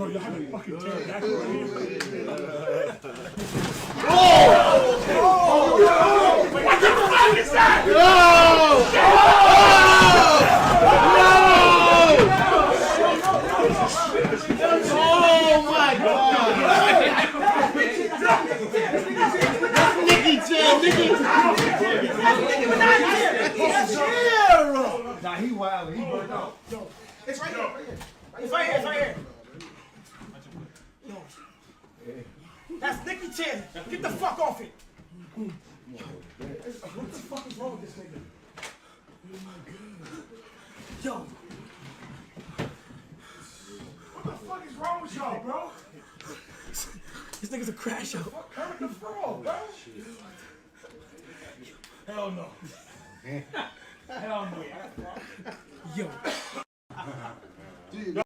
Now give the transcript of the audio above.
Bro, y'all have a fucking pterodactyl right here. What the fuck is that? Oh my God! Nicky Jam, Nicky Nah, he wild. He burned out. It's right here. It's right here. It's right here. Yo. That's Nicky Chan. Get the fuck off it. What the fuck is wrong with this nigga? Yo. What the fuck is wrong with y'all, bro? This nigga's a crash out. Fuck Kermit the Frog, bro. Hell no. Hell no. Yo.